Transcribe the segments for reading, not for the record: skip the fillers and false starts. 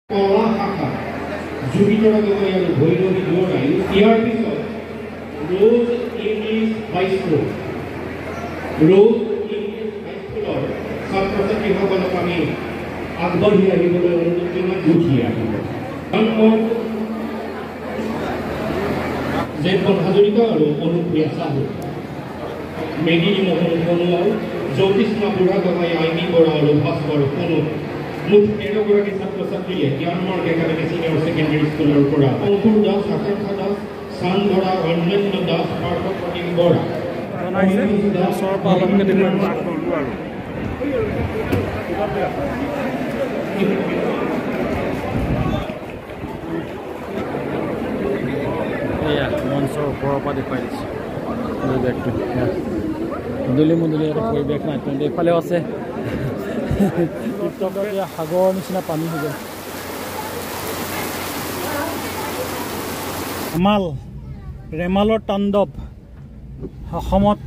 কলা শাখা জুবিতৰ গগৈ আৰু ভৈৰৱী দুয়োটাই ইয়াৰ পিছত ৰোজ ইংলিছ হাইস্কুল ছাত্ৰ ছাত্ৰীসকলক আমি আগবাঢ়ি আহিবলৈ অনুৰোধ জনাই উঠি আহিব জেঠবন হাজৰিকা আৰু অনুপ্ৰিয়া চাহু মেদিনী মোহন সোণোৱাল জ্যোতিষ্মা বুঢ়াগোহাঁই আইনি বৰা আৰু ভাস্কৰ সোণো মুঠ 13 গৰাকী ছাত্ৰ ছাত্ৰীয়ে জ্ঞানমাৰ্গ একাডেমী ছিনিয়ৰ ছেকেণ্ডেৰী স্কুলৰ পৰা অংকুৰ দাস আকাংক্ষা দাস চান বৰা অন্যান্য দাস পাৰ্থ প্ৰতীক বৰা মঞ্চৰ ওপৰৰ পৰা দেখুৱাই দিছোঁ পৰিৱেশটো মুদলি মুদলি এটা পৰিৱেশ নাই কিন্তু এইফালেও আছে সাগৰৰ নিচিনা পানী হৈ যায় ৰেমালৰ তাণ্ডৱ অসমত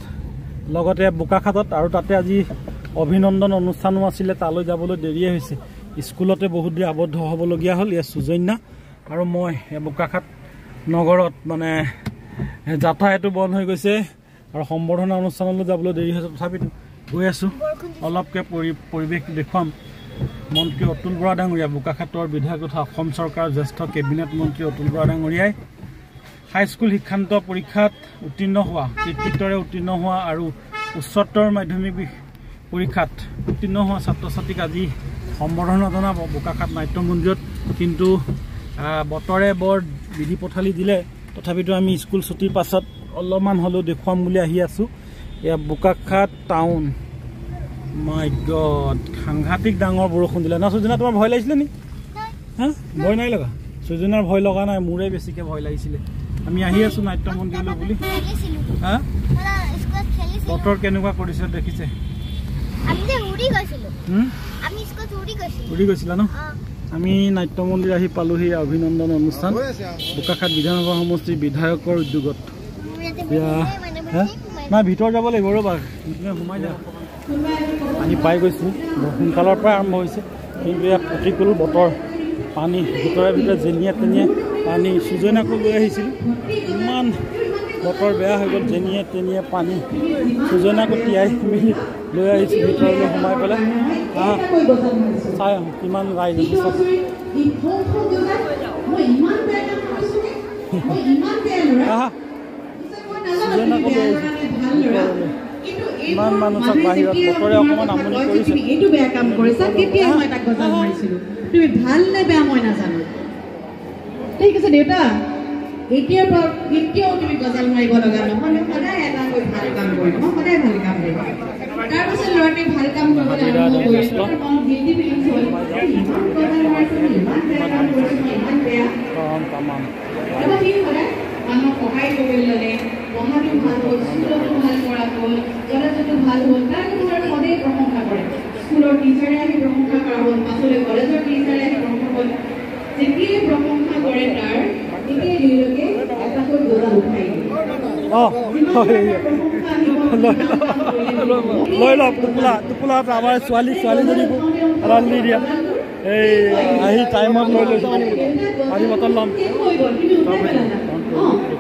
লগতে বোকাখাটত আৰু তাতে আজি অভিনন্দন অনুষ্ঠানো আছিলে তালৈ যাবলৈ দেৰিয়ে হৈছে স্কুলতে বহুত দেৰি আবদ্ধ হ'বলগীয়া হ'ল ইয়াত সুজন্যা আৰু মই বোকাখাট নগৰত মানে যাতায়াতো বন্ধ হৈ গৈছে আৰু সম্বৰ্ধনা অনুষ্ঠানলৈ যাবলৈ দেৰি হৈছে তথাপিতো গৈ আছোঁ অলপকৈ পৰিৱেশ দেখুৱাম মন্ত্ৰী অতুল বৰা ডাঙৰীয়া বোকাখাটৰ বিধায়ক তথা অসম চৰকাৰৰ জ্যেষ্ঠ কেবিনেট মন্ত্ৰী অতুল বৰা ডাঙৰীয়াই হাইস্কুল শিক্ষান্ত পৰীক্ষাত উত্তীৰ্ণ হোৱা কৃতিত্বৰে উত্তীৰ্ণ হোৱা আৰু উচ্চতৰ মাধ্যমিক পৰীক্ষাত উত্তীৰ্ণ হোৱা ছাত্ৰ ছাত্ৰীক আজি সম্বৰ্ধনা জনাব বোকাখাট নাট্য মন্দিৰত কিন্তু বতৰে বৰ বিধি পথালি দিলে তথাপিতো আমি স্কুল ছুটিৰ পাছত অলপমান হ'লেও দেখুৱাম বুলি আহি আছোঁ এয়া বোকাখাট টাউন মাই গড সাংঘাতিক ডাঙৰ বৰষুণ দিলে না সুজনা তোমাৰ ভয় লাগিছিলে নি হা ভয় নাই লগা সুজনাৰ ভয় লগা নাই মোৰে বেছিকৈ ভয় লাগিছিলে আমি আহি আছোঁ নাট্য মন্দিৰলৈ বুলি হা বতৰ কেনেকুৱা কৰিছে দেখিছে উৰি গৈছিলা ন আমি নাট্য মন্দিৰ আহি পালোহি অভিনন্দন অনুষ্ঠান বোকাখাট বিধানসভা সমষ্টিৰ বিধায়কৰ উদ্যোগত নাই ভিতৰ যাব লাগিব ৰ'বা সোমাই যা আমি পাই গৈছোঁ সোনকালৰ পৰা আৰম্ভ হৈছে কিন্তু ইয়াত প্ৰতিকূল বতৰ পানী ভিতৰে জেনিয়ে তেনিয়ে পানী সুজনাকো লৈ আহিছিল ইমান বতৰ বেয়া হৈ গ'ল জেনিয়ে তেনিয়ে পানী সুজনাকো তিয়াই মেলি লৈ আহিছোঁ ভিতৰলৈ সোমাই পেলাই চাই আহোঁ কিমান ৰাইজ সুজনাকো লৈ আহিছোঁ ইমান মানুহ চব বাহিৰত বতৰে অকণমান আমনি কৰিছে এইটো বেয়া কাম কৰিছা কেতিয়া মই তাক গজাল মাৰিছিলোঁ তুমি ভাল নে বেয়া মই নাজানো ঠিক আছে দেউতা এতিয়াৰ পৰা কেতিয়াও তুমি গজাল মাৰিব লগা নহয় সদায় এটা কৈ ভাল কাম কৰিম মই সদায় ভাল কাম কৰিম তাৰপিছত ল'ৰাটোৱে ভাল কাম কৰিবলৈ আৰম্ভ কৰিছিল গিল্টি ফিলিংছ হ'ল ইমান গজাল মাৰিছিলোঁ ইমান বেয়া কাম কৰিছোঁ ইমান বেয়া এবাৰ সি সদায় মানুহক সহায় কৰিবলৈ ল'লে পঢ়াটো ভাল হ'ল স্কুলতো ভাল কৰা হ'ল কলেজতো ভাল হ'ল তাৰ সদায় প্ৰশংসা কৰে স্কুলৰ টিচাৰে আহি প্ৰশংসা কৰা হ'ল পাছলৈ কলেজৰ টিচাৰে আহি প্ৰশংসা হ'ল যেতিয়াই প্ৰশংসা কৰে তাৰ তেতিয়াই দুয়োকে এটাকৈ গজাল উঠাই দিয়ে লৈ লওক টোপোলা আমাৰ ছোৱালীজনীকো ৰান্ধি দিয়া এই আহি টাইমত লৈ লৈছোঁ পানী বটল ল'ম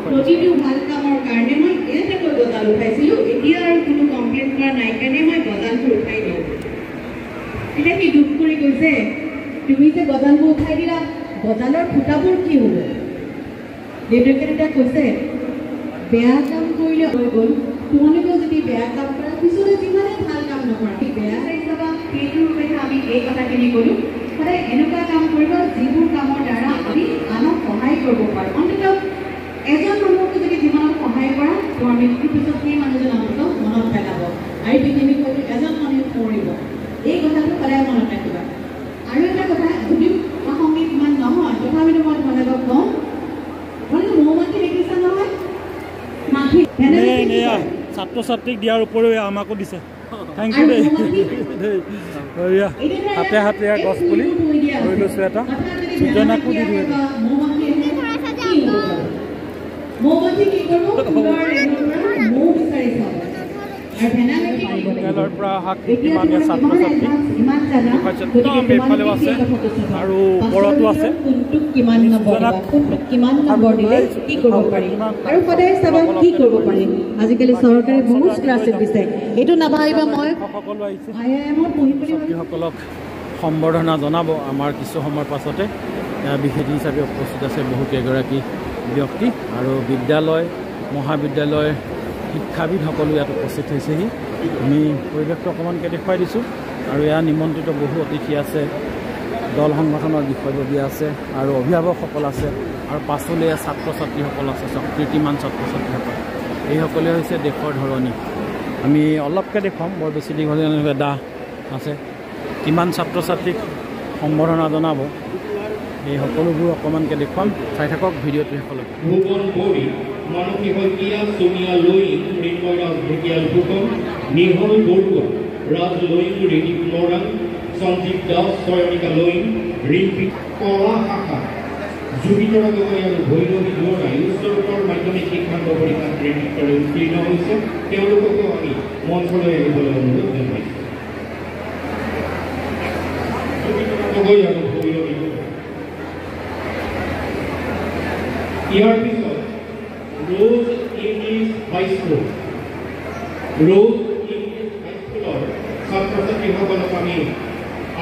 প্ৰতিটো ভাল কামৰ কাৰণে মই ইয়াতে গজাল উঠাইছিলোঁ এতিয়া আৰু কোনো কমপ্লেইন কৰা নাই কাৰণে মই গজালটো উঠাই দিওঁ এতিয়া সি দুখ কৰি কৈছে তুমি যে গজালবোৰ উঠাই দিলা গজালৰ ফুটাবোৰ কি হ'ব দেউতাকে তেতিয়া কৈছে বেয়া কাম কৰিলে হৈ গ'ল তোমালোকেও যদি বেয়া কাম কৰা পিছলৈ যিমানে ভাল কাম নকৰা সেই বেয়া চাই চাবা সেইটোৰ বাবে আমি এই কথাখিনি ক'লোঁ সদায় এনেকুৱা কাম কৰিব যিবোৰ কামৰ দ্বাৰা আমি আনক সহায় কৰিব পাৰোঁ অন্ততঃ এজন মানুহকে যদি যিমানত সহায় কৰা তোমাৰ মৃত্যুৰ পিছত সেই মানুহজন অন্ততঃ মনত পেলাব আৰু পৃথিৱীত হয়তো এজন মানুহ মৰিব এই কথাটো সদায় মনত ৰাখিবা আৰু এটা কথা যদিও সংগীত ইমান নহয় তথাপিতো মই তোমালোকক কওঁ মানে মৌমাখি দেখিছা নহয় মাখি ছাত্ৰ ছাত্ৰীক দিয়াৰ উপৰিও আমাকো দিছে থেংক ইউ দেই হাতে হাতে গছ পুলি লৈ লৈছোঁ এটা সুজনাকো দি দিওঁ মৌমাখি কি কৰিব ফুলৰ মৌ বিচাৰি চাব আৰু ভেনালৈকে কি কৰিব বিদ্যালয়ৰ পৰা অহা এতিয়া কীৰ্তিমানীয় ছাত্ৰ ছাত্ৰী ইমান জানা একদম এইফালেও আছে আৰু ওপৰতো আছে কোনটোক কিমান নম্বৰ দিবা কোনটোক কিমান নম্বৰ দিলে কি কৰিব পাৰি আৰু সদায় চাবা কি কৰিব পাৰি আজিকালি চৰকাৰে বহুত স্কলাৰশ্বিপ দিছে এইটো নাভাবিবা মই সকলো আহিছে IIMত পঢ়িবলৈ ছাত্ৰীসকলক সম্বৰ্ধনা জনাব আমাৰ কিছু সময়ৰ পাছতে বিশেষ হিচাপে উপস্থিত আছে বহুকেইগৰাকী ব্যক্তি আৰু বিদ্যালয় মহাবিদ্যালয় শিক্ষাবিদ সকলো ইয়াত উপস্থিত হৈছেহি আমি পৰিৱেশটো অকণমানকৈ দেখুৱাই দিছোঁ আৰু ইয়াৰ নিমন্ত্ৰিত বহু অতিথি আছে দল সংগঠনৰ বিষয়ববীয়া আছে আৰু অভিভাৱকসকল আছে আৰু পাছলৈ ছাত্ৰ ছাত্ৰীসকল আছে কীৰ্তিমান ছাত্ৰ ছাত্ৰীসকল এইসকলে হৈছে দেশৰ ধৰণী আমি অলপকৈ দেখুৱাম বৰ বেছি দীঘলীয়া দাহ আছে কিমান ছাত্ৰ ছাত্ৰীক সম্বৰ্ধনা জনাব এই সকলোবোৰ অকণমানকৈ দেখুৱাম চাই থাকক ভিডিঅ'টো শেষলৈ ভুবন বড়ি মানসী শইকীয়া সোনিয়া লইং মৃন্ময় ৰাজ ঢেকিয়াল ফুকন নিহল বৰুৱা ৰাজ লইং ৰিদীপ মৰাণ সঞ্জীৱ দাস চয়নিকা লইং ৰিম্পী কলা শাখা জুবিতৰা গগৈ আৰু ভৈৰৱী দুৱৰাই উচ্চতৰ মাধ্যমিক শিক্ষান্ত পৰীক্ষাত ক্ৰেডিট কৰি উত্তীৰ্ণ হৈছে তেওঁলোককো আমি মঞ্চলৈ আহিবলৈ অনুৰোধ জনাইছোঁ জুবিতৰা গগৈ আৰু ভৈৰৱী ইয়াৰ পিছত Rose English High School. Rose English High School ছাত্ৰ ছাত্ৰীসকলক আমি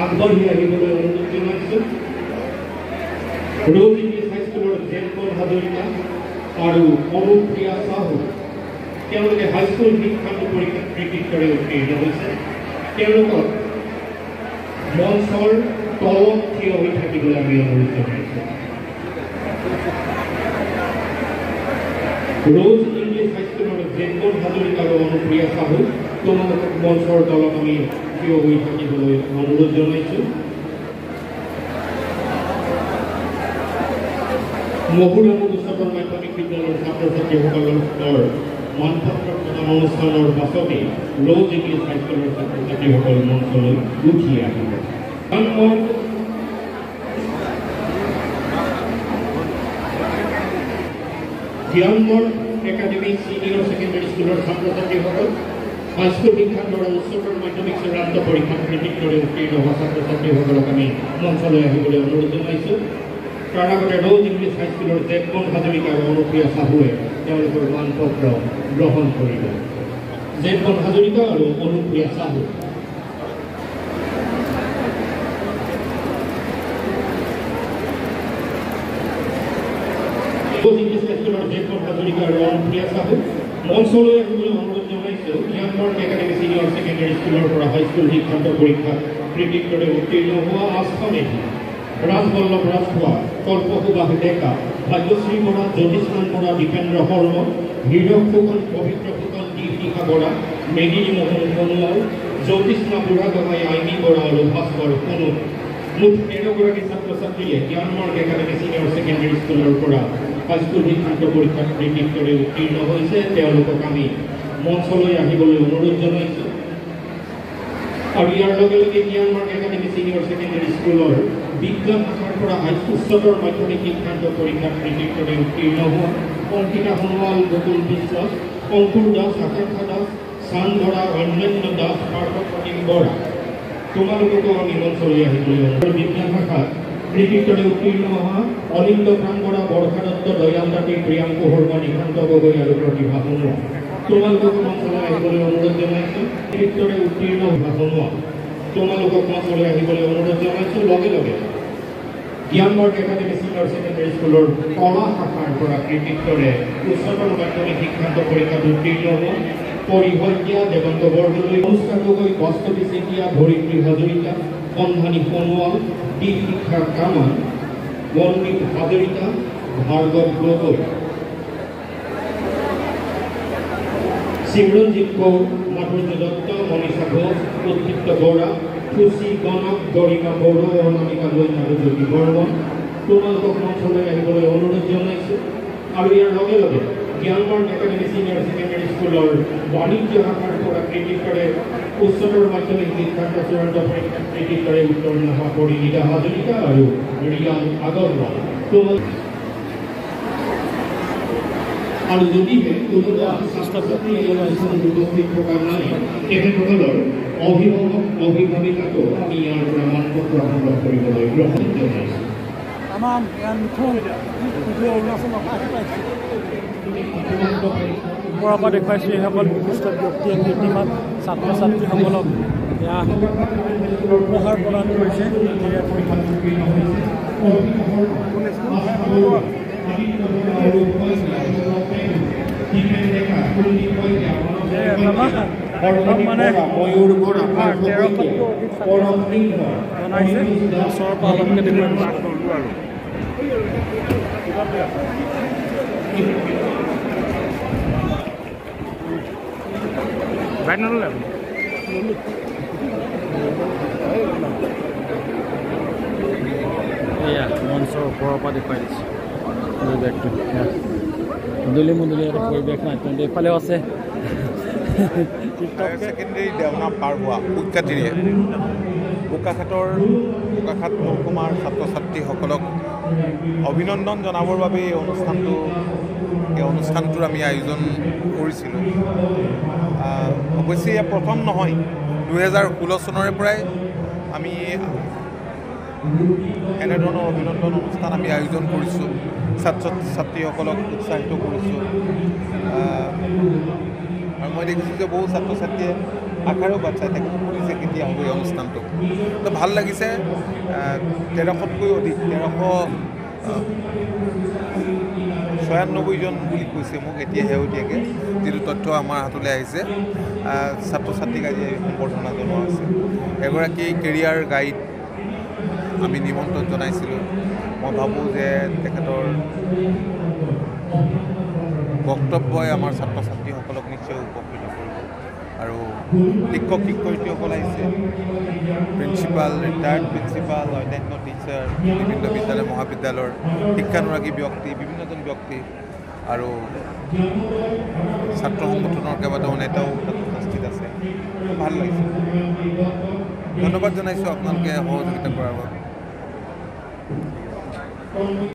আগবাঢ়ি আহিবলৈ অনুৰোধ জনাইছোঁ Rose English High School জেনপল Hazarika আৰু অনুপ্ৰিয়া সাহু তেওঁলোকে হাইস্কুল শিক্ষান্ত পৰীক্ষাত ক্ৰেডিট কৰি উত্তীৰ্ণ হৈছে তেওঁলোকক মঞ্চৰ তলত থিয় হৈ থাকিবলৈ আমি অনুৰোধ জনাইছোঁ Rose English High School জেনপল Hazarika আৰু অনুপ্ৰিয়া সাহু তোমালোকক মঞ্চৰ তলত আমি থিয় হৈ থাকিবলৈ অনুৰোধ জনাইছোঁ মহুৰামুখ উচ্চতৰ মাধ্যমিক বিদ্যালয়ৰ ছাত্ৰ ছাত্ৰীসকলৰ মানপত্ৰ প্ৰদান অনুষ্ঠানৰ পাছতে Rose English High School ছাত্ৰ ছাত্ৰীসকল মঞ্চলৈ উঠি আহিব জ্ঞানমৰ্গ একাডেমি সিনিয়ৰ সেকেন্ডাৰী স্কুলৰ ছাত্ৰ ছাত্ৰীসকল হাইস্কুল শিক্ষান্ত আৰু উচ্চতৰ মাধ্যমিক চূড়ান্ত পৰীক্ষাত ক্ৰেডিট কৰি উত্তীৰ্ণ হোৱা ছাত্ৰ ছাত্ৰীসকলক আমি মঞ্চলৈ আহিবলৈ অনুৰোধ জনাইছোঁ তাৰ আগতে Rose English High School জেনপল Hazarika আৰু অনুপ্ৰিয়া সাহুৱে তেওঁলোকৰ মানপত্ৰ গ্ৰহণ কৰিব জেনপল হাজৰিকা আৰু Anupriya Sahu Rose English High School জেনপল Hazarika আৰু অনুপ্ৰিয়া সাহু মঞ্চলৈ আহিবলৈ অনুৰোধ জনাইছোঁ জ্ঞানমৰ্গ একাডেমি সিনিয়ৰ সেকেন্ডাৰী স্কুলৰ পৰা হাইস্কুল শিক্ষান্ত পৰীক্ষাত ক্ৰেডিট কৰি উত্তীৰ্ণ হোৱা আস্থা মেধি ৰাজবল্লভ ৰাজখোৱা কল্পসুবাস ডেকা ভাগ্যশ্ৰী বৰা জ্যোতিষ্মান বৰা দীপেন্দ্ৰ শৰ্মা হীৰক ফুকন পবিত্ৰ ফুকন দীপশিখা বৰা মেদিনী মোহন সোণোৱাল জ্যোতিষ্মা বুঢ়াগোহাঁই আইনী বৰা আৰু ভাস্কৰ সোণোৱাল মুঠ 13গৰাকী ছাত্ৰ ছাত্ৰীয়ে জ্ঞানমৰ্গ একাডেমি সিনিয়ৰ সেকেন্ডাৰী স্কুলৰ পৰা হাইস্কুল শিক্ষান্ত পৰীক্ষাত ক্ৰেডিট কৰি উত্তীৰ্ণ হৈছে তেওঁলোকক আমি মঞ্চলৈ আহিবলৈ অনুৰোধ জনাইছোঁ আৰু ইয়াৰ লগে লগে জ্ঞানমৰ্গ একাডেমি সিনিয়ৰ সেকেন্ডাৰী স্কুলৰ বিজ্ঞান শাখাৰ পৰা উচ্চতৰ মাধ্যমিক শিক্ষান্ত পৰীক্ষাত ক্ৰেডিট কৰি উত্তীৰ্ণ হোৱা অংকিতা সোণোৱাল গকুল বিশ্বাস অংকুৰ দাস আকাংক্ষা দাস চান বৰা অন্যান্য দাস পাৰ্থপ্ৰতীম বৰা তোমালোককো আমি মঞ্চলৈ আহিবলৈ অনুৰোধ বিজ্ঞান শাখাত ক্ৰেডিট কৰি উত্তীৰ্ণ হোৱা অলিন্দ প্ৰাণ বৰা বৰ্ষা দত্ত দয়াল দাঁতি প্ৰিয়াংকু শৰ্মা নিশান্ত গগৈ আৰু প্ৰতিভা সোণোৱাল তোমালোককো মঞ্চলৈ আহিবলৈ অনুৰোধ জনাইছোঁ ক্ৰেডিট কৰি উত্তীৰ্ণ হোৱা সোণোৱাল তোমালোকক মঞ্চলৈ আহিবলৈ অনুৰোধ জনাইছোঁ লগে লগে জ্ঞানমৰ্গ একাডেমি সিনিয়ৰ সেকেন্ডাৰী স্কুলৰ কলা শাখাৰ পৰা ক্ৰেডিট কৰে উচ্চতৰ মাধ্যমিক শিক্ষান্ত পৰীক্ষাত উত্তীৰ্ণ হোৱা পৰিহত্যা দেৱন্ত বৰদলৈ অনুষ্কা গগৈ বাস্তৱী চেতিয়া ধৰিত্ৰী হাজৰিকা কন্ধানী সোণোৱাল দীপশিখা কামান মনমিত হাজৰিকা ভাৰ্গৱ গগৈ সিমৰনজিৎ কৌৰ মাধুৰ্য দত্ত মনীষা ঘোষ উৎক্ষিপ্ত বৰা খুচি গণক গৰিমা বড়ো অনামিকা লৈ আৰু জ্যোতি বৰ্মন তোমালোকক মঞ্চলৈ আহিবলৈ অনুৰোধ জনাইছোঁ আৰু ইয়াৰ লগে লগে জ্ঞানমৰ্গ একাডেমি সিনিয়ৰ সেকেন্ডাৰী স্কুলৰ বাণিজ্য শাখাৰ পৰা ক্ৰেডিট কৰে উচ্চতৰ মাধ্যমিক শিক্ষান্ত চূড়ান্ত পৰীক্ষাত ক্ৰেডিট কৰে উত্তীৰ্ণ হোৱা পৰিণীতা হাজৰিকা আৰু ৰিয়ান আগৰৱাল আৰু যদিহে কোনো উপস্থিত থকা নাই তেখেতসকলৰ অভিভাৱক অভিভাৱিকাকো আমি ইয়াৰ পৰা মানপত্ৰ সংগ্ৰহ কৰিবলৈ গ্ৰহণ জনাইছোঁ। ওপৰৰ পৰা দেখুৱাইছোঁ এইসকল বিশিষ্ট ব্যক্তিয়ে কীৰ্তিমান ছাত্ৰ ছাত্ৰীসকলক এয়া উপহাৰ প্ৰদান কৰিছে। মানে 1300 অধিক জনাইছে ওচৰৰ পৰা অলপকৈ দেখুৱাইছে এয়া মঞ্চৰ ওপৰৰ পৰা দেখুৱাই দিছে পৰিৱেশটো মুদলি মুদলি এটা পৰিৱেশ নাই কিন্তু এইফালেও আছে ছেকেণ্ডেৰী দেওনা পাৰ হোৱা উৎকাতিৰে বোকাখাত মহকুমাৰ ছাত্ৰ ছাত্ৰীসকলক অভিনন্দন জনাবৰ বাবে এই অনুষ্ঠানটোৰ আমি আয়োজন কৰিছিলোঁ। অৱশ্যে এয়া প্ৰথম নহয়, 2016 চনৰে পৰাই আমি এনেধৰণৰ অভিনন্দন অনুষ্ঠান আমি আয়োজন কৰিছোঁ, ছাত্ৰ ছাত্ৰীসকলক উৎসাহিত কৰিছোঁ। আৰু মই দেখিছোঁ যে বহু ছাত্ৰ ছাত্ৰীয়ে আশাৰেও বাচ্ছাই তাকে সুধিছে কেতিয়া হ'ব এই অনুষ্ঠানটো। তো ভাল লাগিছে। 1300তকৈ অধিক 1396 জন বুলি কৈছে মোক এতিয়া শেহতীয়াকৈ যিটো তথ্য আমাৰ হাতলৈ আহিছে। ছাত্ৰ ছাত্ৰীক আজি সম্বৰ্ধনা জনোৱা হৈছে। এগৰাকী কেৰিয়াৰ গাইড আমি নিমন্ত্ৰণ জনাইছিলোঁ। মই ভাবোঁ যে তেখেতৰ বক্তব্যই আমাৰ ছাত্ৰ ছাত্ৰীসকলক নিশ্চয় উপকৃত কৰিব। আৰু শিক্ষক শিক্ষয়িত্ৰীসকল আহিছে, প্ৰিন্সিপাল, ৰিটায়াৰ্ড প্ৰিন্সিপাল, অন্যান্য টিচাৰ, বিভিন্ন বিদ্যালয় মহাবিদ্যালয়ৰ শিক্ষানুৰাগী ব্যক্তি, বিভিন্নজন ব্যক্তি আৰু ছাত্ৰ সংগঠনৰ কেইবাটাও নেতাও তাত উপস্থিত আছে। ভাল লাগিছে। ধন্যবাদ জনাইছোঁ আপোনালোকে সহযোগিতা কৰাৰ বাবে।